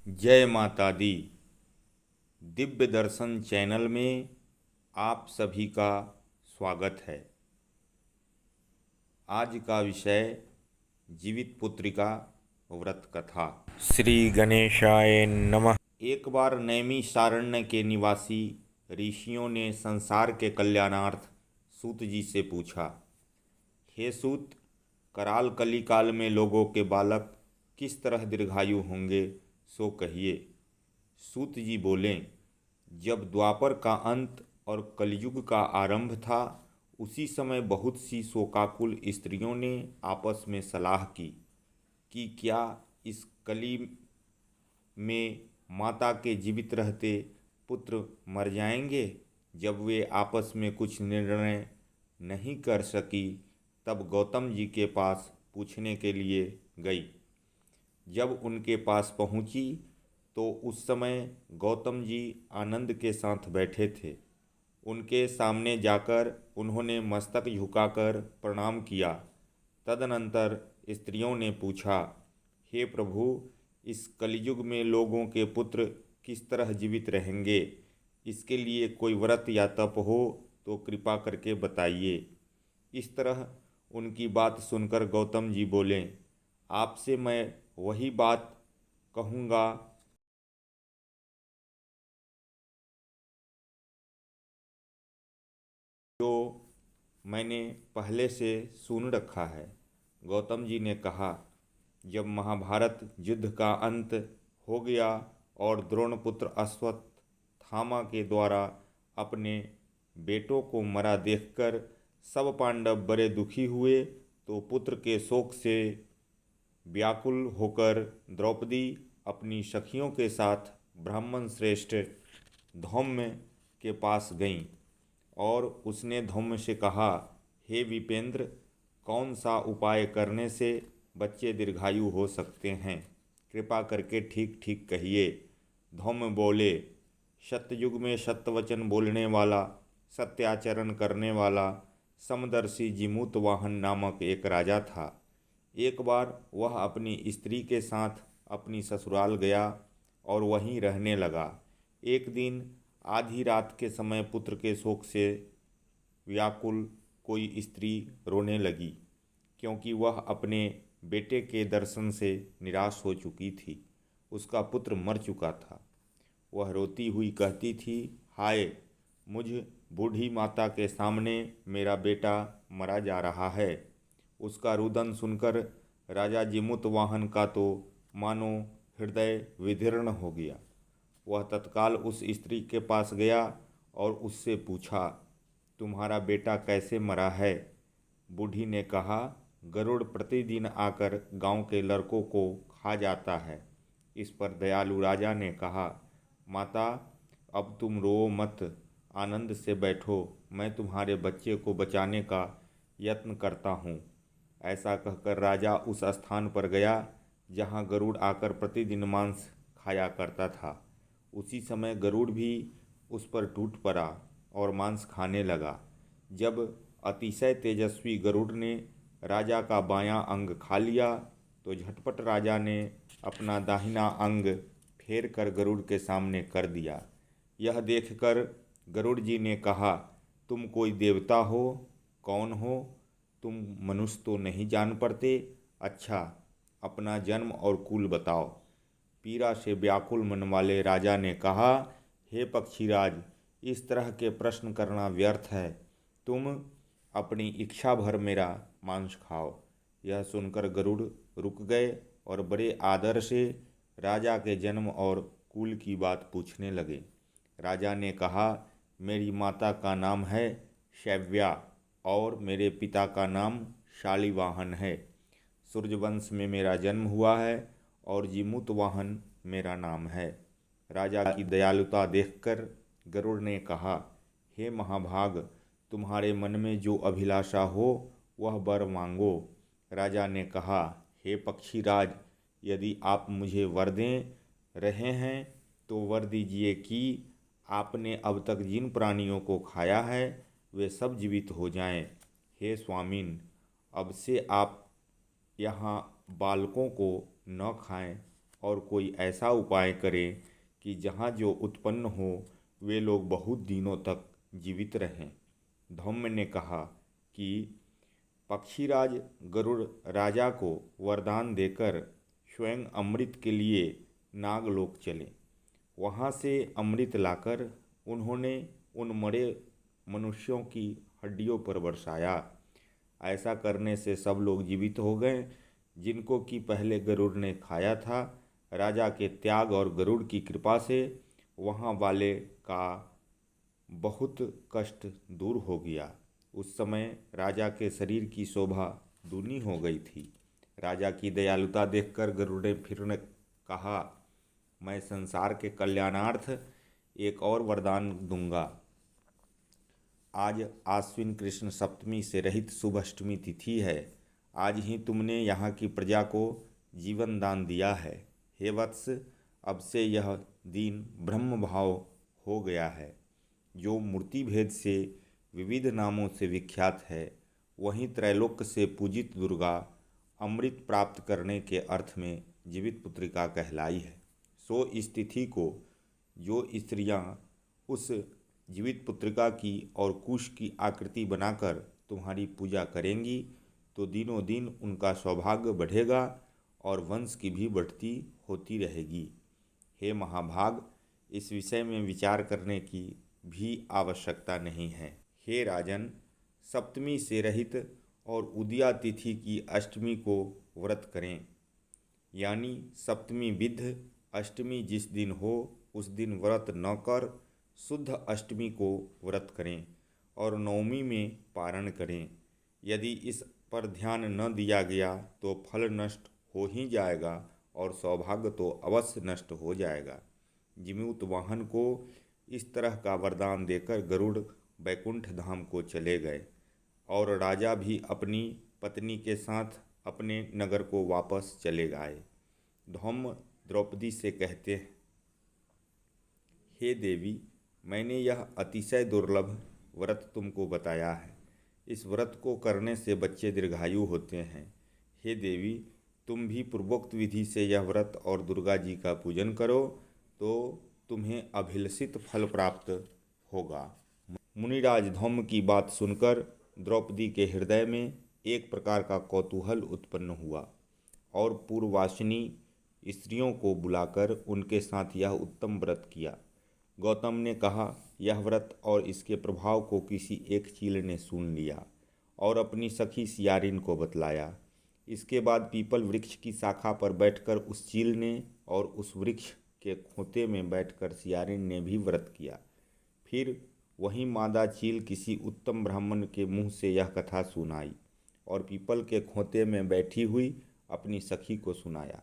जय माता दी। दिव्य दर्शन चैनल में आप सभी का स्वागत है। आज का विषय जीवित पुत्रिका व्रत कथा। श्री गणेशाय नमः। एक बार नैमिषारण्य के निवासी ऋषियों ने संसार के कल्याणार्थ सूत जी से पूछा, हे सूत, कराल कलिकाल में लोगों के बालक किस तरह दीर्घायु होंगे, सो कहिए। सूत जी बोले, जब द्वापर का अंत और कलयुग का आरंभ था, उसी समय बहुत सी शोकाकुल स्त्रियों ने आपस में सलाह की कि क्या इस कली में माता के जीवित रहते पुत्र मर जाएंगे। जब वे आपस में कुछ निर्णय नहीं कर सकी, तब गौतम जी के पास पूछने के लिए गई। जब उनके पास पहुंची तो उस समय गौतम जी आनंद के साथ बैठे थे। उनके सामने जाकर उन्होंने मस्तक झुकाकर प्रणाम किया। तदनंतर स्त्रियों ने पूछा, हे प्रभु, इस कलयुग में लोगों के पुत्र किस तरह जीवित रहेंगे? इसके लिए कोई व्रत या तप हो तो कृपा करके बताइए। इस तरह उनकी बात सुनकर गौतम जी बोले, आपसे मैं वही बात कहूँगा जो मैंने पहले से सुन रखा है। गौतम जी ने कहा, जब महाभारत युद्ध का अंत हो गया और द्रोणपुत्र अश्वत्थामा के द्वारा अपने बेटों को मरा देखकर सब पांडव बड़े दुखी हुए, तो पुत्र के शोक से व्याकुल होकर द्रौपदी अपनी सखियों के साथ ब्राह्मण श्रेष्ठ धौम्य के पास गईं और उसने धौम्य से कहा, हे विपेंद्र, कौन सा उपाय करने से बच्चे दीर्घायु हो सकते हैं? कृपा करके ठीक ठीक कहिए। धौम्य बोले, सत्ययुग में सत्यवचन बोलने वाला, सत्याचरण करने वाला समदर्शी जिमूत वाहन नामक एक राजा था। एक बार वह अपनी स्त्री के साथ अपनी ससुराल गया और वहीं रहने लगा। एक दिन आधी रात के समय पुत्र के शोक से व्याकुल कोई स्त्री रोने लगी, क्योंकि वह अपने बेटे के दर्शन से निराश हो चुकी थी। उसका पुत्र मर चुका था। वह रोती हुई कहती थी, हाय, मुझ बूढ़ी माता के सामने मेरा बेटा मरा जा रहा है। उसका रुदन सुनकर राजा जिमुतवाहन का तो मानो हृदय विदीर्ण हो गया। वह तत्काल उस स्त्री के पास गया और उससे पूछा, तुम्हारा बेटा कैसे मरा है? बूढ़ी ने कहा, गरुड़ प्रतिदिन आकर गांव के लड़कों को खा जाता है। इस पर दयालु राजा ने कहा, माता, अब तुम रो मत, आनंद से बैठो, मैं तुम्हारे बच्चे को बचाने का यत्न करता हूँ। ऐसा कहकर राजा उस स्थान पर गया जहाँ गरुड़ आकर प्रतिदिन मांस खाया करता था। उसी समय गरुड़ भी उस पर टूट पड़ा और मांस खाने लगा। जब अतिशय तेजस्वी गरुड़ ने राजा का बायां अंग खा लिया, तो झटपट राजा ने अपना दाहिना अंग फेर कर गरुड़ के सामने कर दिया। यह देखकर गरुड़ जी ने कहा, तुम कोई देवता हो? कौन हो तुम? मनुष्य तो नहीं जान पड़ते। अच्छा, अपना जन्म और कुल बताओ। पीड़ा से व्याकुल मन वाले राजा ने कहा, हे पक्षीराज, इस तरह के प्रश्न करना व्यर्थ है। तुम अपनी इच्छा भर मेरा मांस खाओ। यह सुनकर गरुड़ रुक गए और बड़े आदर से राजा के जन्म और कुल की बात पूछने लगे। राजा ने कहा, मेरी माता का नाम है शैव्या और मेरे पिता का नाम शालिवाहन है। सूर्यवंश में मेरा जन्म हुआ है और जिमुतवाहन मेरा नाम है। राजा की दयालुता देखकर गरुड़ ने कहा, हे महाभाग, तुम्हारे मन में जो अभिलाषा हो वह वर मांगो। राजा ने कहा, हे पक्षीराज, यदि आप मुझे वर दें रहे हैं तो वर दीजिए कि आपने अब तक जिन प्राणियों को खाया है वे सब जीवित हो जाएं। हे स्वामिन, अब से आप यहाँ बालकों को न खाएं और कोई ऐसा उपाय करें कि जहाँ जो उत्पन्न हो वे लोग बहुत दिनों तक जीवित रहें। धौम्य ने कहा कि पक्षीराज गरुड़ राजा को वरदान देकर स्वयं अमृत के लिए नागलोक चले। वहाँ से अमृत लाकर उन्होंने उन मरे मनुष्यों की हड्डियों पर बरसाया। ऐसा करने से सब लोग जीवित हो गए जिनको कि पहले गरुड़ ने खाया था। राजा के त्याग और गरुड़ की कृपा से वहाँ वाले का बहुत कष्ट दूर हो गया। उस समय राजा के शरीर की शोभा दूनी हो गई थी। राजा की दयालुता देखकर गरुड़ ने फिर ने कहा, मैं संसार के कल्याणार्थ एक और वरदान दूंगा। आज आश्विन कृष्ण सप्तमी से रहित शुभ अष्टमी तिथि है। आज ही तुमने यहाँ की प्रजा को जीवन दान दिया है। हे वत्स, अब से यह दिन ब्रह्म भाव हो गया है। जो मूर्ति भेद से विविध नामों से विख्यात है, वहीं त्रैलोक्य से पूजित दुर्गा अमृत प्राप्त करने के अर्थ में जीवित पुत्रिका कहलाई है। सो इस तिथि को जो स्त्रियां उस जीवित पुत्रिका की और कुश की आकृति बनाकर तुम्हारी पूजा करेंगी तो दिनों दिन उनका सौभाग्य बढ़ेगा और वंश की भी बढ़ती होती रहेगी। हे महाभाग, इस विषय में विचार करने की भी आवश्यकता नहीं है। हे राजन, सप्तमी से रहित और उदया तिथि की अष्टमी को व्रत करें, यानी सप्तमी विद्ध अष्टमी जिस दिन हो उस दिन व्रत न कर शुद्ध अष्टमी को व्रत करें और नवमी में पारण करें। यदि इस पर ध्यान न दिया गया तो फल नष्ट हो ही जाएगा और सौभाग्य तो अवश्य नष्ट हो जाएगा। जिमूत वाहन को इस तरह का वरदान देकर गरुड़ बैकुंठ धाम को चले गए और राजा भी अपनी पत्नी के साथ अपने नगर को वापस चले गए। धौम्य द्रौपदी से कहते हैं, हे देवी, मैंने यह अतिशय दुर्लभ व्रत तुमको बताया है। इस व्रत को करने से बच्चे दीर्घायु होते हैं। हे देवी, तुम भी पूर्वोक्त विधि से यह व्रत और दुर्गा जी का पूजन करो तो तुम्हें अभिलषित फल प्राप्त होगा। मुनिराज धौम्य की बात सुनकर द्रौपदी के हृदय में एक प्रकार का कौतूहल उत्पन्न हुआ और पूर्ववासिनी स्त्रियों को बुलाकर उनके साथ यह उत्तम व्रत किया। गौतम ने कहा, यह व्रत और इसके प्रभाव को किसी एक चील ने सुन लिया और अपनी सखी सियारिन को बतलाया। इसके बाद पीपल वृक्ष की शाखा पर बैठकर उस चील ने और उस वृक्ष के खोते में बैठकर सियारिन ने भी व्रत किया। फिर वही मादा चील किसी उत्तम ब्राह्मण के मुंह से यह कथा सुनाई और पीपल के खोते में बैठी हुई अपनी सखी को सुनाया।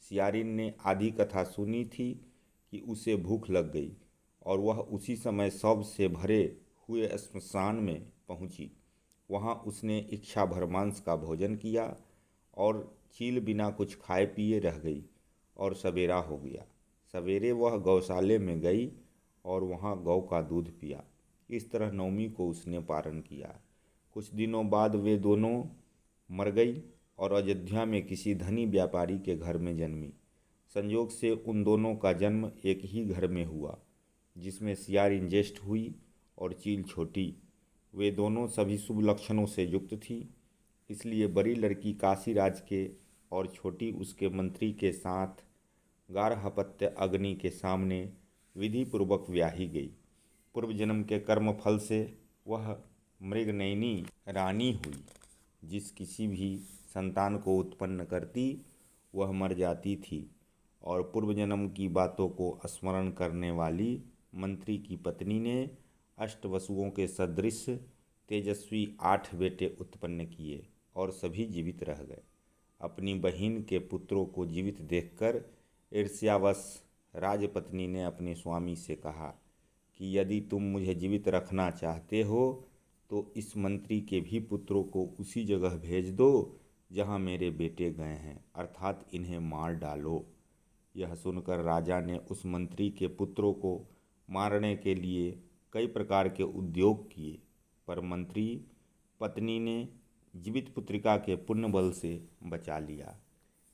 सियारिन ने आधी कथा सुनी थी कि उसे भूख लग गई और वह उसी समय शव से भरे हुए श्मशान में पहुंची। वहां उसने इच्छा भर मांस का भोजन किया और चील बिना कुछ खाए पिए रह गई और सवेरा हो गया। सवेरे वह गौशाले में गई और वहां गौ का दूध पिया। इस तरह नवमी को उसने पारण किया। कुछ दिनों बाद वे दोनों मर गई और अयोध्या में किसी धनी व्यापारी के घर में जन्मी। संयोग से उन दोनों का जन्म एक ही घर में हुआ, जिसमें सियारिन ज्येष्ठ हुई और चील छोटी। वे दोनों सभी शुभ लक्षणों से युक्त थी, इसलिए बड़ी लड़की काशीराज के और छोटी उसके मंत्री के साथ गारहपत्य अग्नि के सामने विधि पूर्वक ब्याही गई। पूर्व जन्म के कर्म फल से वह मृगनयनी रानी हुई। जिस किसी भी संतान को उत्पन्न करती वह मर जाती थी और पूर्व जन्म की बातों को स्मरण करने वाली मंत्री की पत्नी ने अष्टवसुओं के सदृश तेजस्वी 8 बेटे उत्पन्न किए और सभी जीवित रह गए। अपनी बहन के पुत्रों को जीवित देखकर ईर्ष्यावश राजपत्नी ने अपने स्वामी से कहा कि यदि तुम मुझे जीवित रखना चाहते हो तो इस मंत्री के भी पुत्रों को उसी जगह भेज दो जहाँ मेरे बेटे गए हैं, अर्थात इन्हें मार डालो। यह सुनकर राजा ने उस मंत्री के पुत्रों को मारने के लिए कई प्रकार के उद्योग किए, पर मंत्री पत्नी ने जीवित पुत्रिका के पुण्य बल से बचा लिया।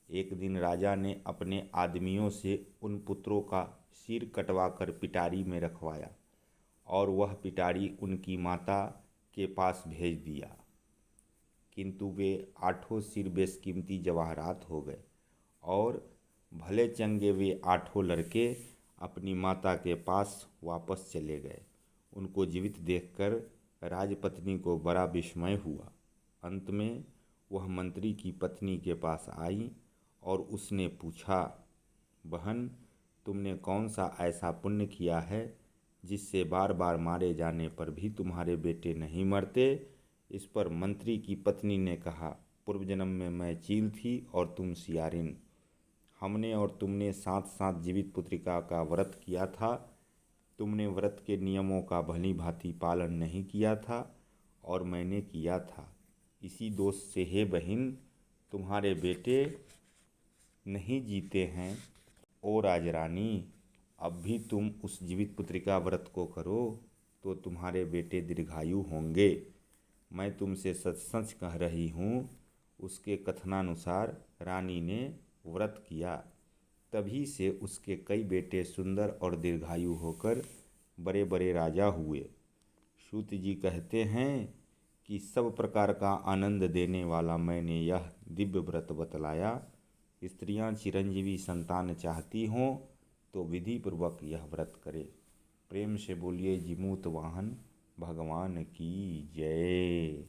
एक दिन राजा ने अपने आदमियों से उन पुत्रों का सिर कटवा कर पिटारी में रखवाया और वह पिटारी उनकी माता के पास भेज दिया, किंतु वे 8 सिर बेशकीमती जवाहरात हो गए और भले चंगे वे 8 लड़के अपनी माता के पास वापस चले गए। उनको जीवित देखकर राजपत्नी को बड़ा विस्मय हुआ। अंत में वह मंत्री की पत्नी के पास आई और उसने पूछा, बहन, तुमने कौन सा ऐसा पुण्य किया है जिससे बार बार मारे जाने पर भी तुम्हारे बेटे नहीं मरते? इस पर मंत्री की पत्नी ने कहा, पूर्व जन्म में मैं चील थी और तुम सियारिन। हमने और तुमने साथ साथ जीवित पुत्रिका का व्रत किया था। तुमने व्रत के नियमों का भली भांति पालन नहीं किया था और मैंने किया था। इसी दोष से हे बहिन, तुम्हारे बेटे नहीं जीते हैं। ओ राजरानी, अब भी तुम उस जीवित पुत्रिका व्रत को करो तो तुम्हारे बेटे दीर्घायु होंगे। मैं तुमसे सच सच कह रही हूँ। उसके कथनानुसार रानी ने व्रत किया, तभी से उसके कई बेटे सुंदर और दीर्घायु होकर बड़े बड़े राजा हुए। सूत जी कहते हैं कि सब प्रकार का आनंद देने वाला मैंने यह दिव्य व्रत बतलाया। स्त्रियां चिरंजीवी संतान चाहती हों तो विधि पूर्वक यह व्रत करे। प्रेम से बोलिए जीमूत वाहन भगवान की जय।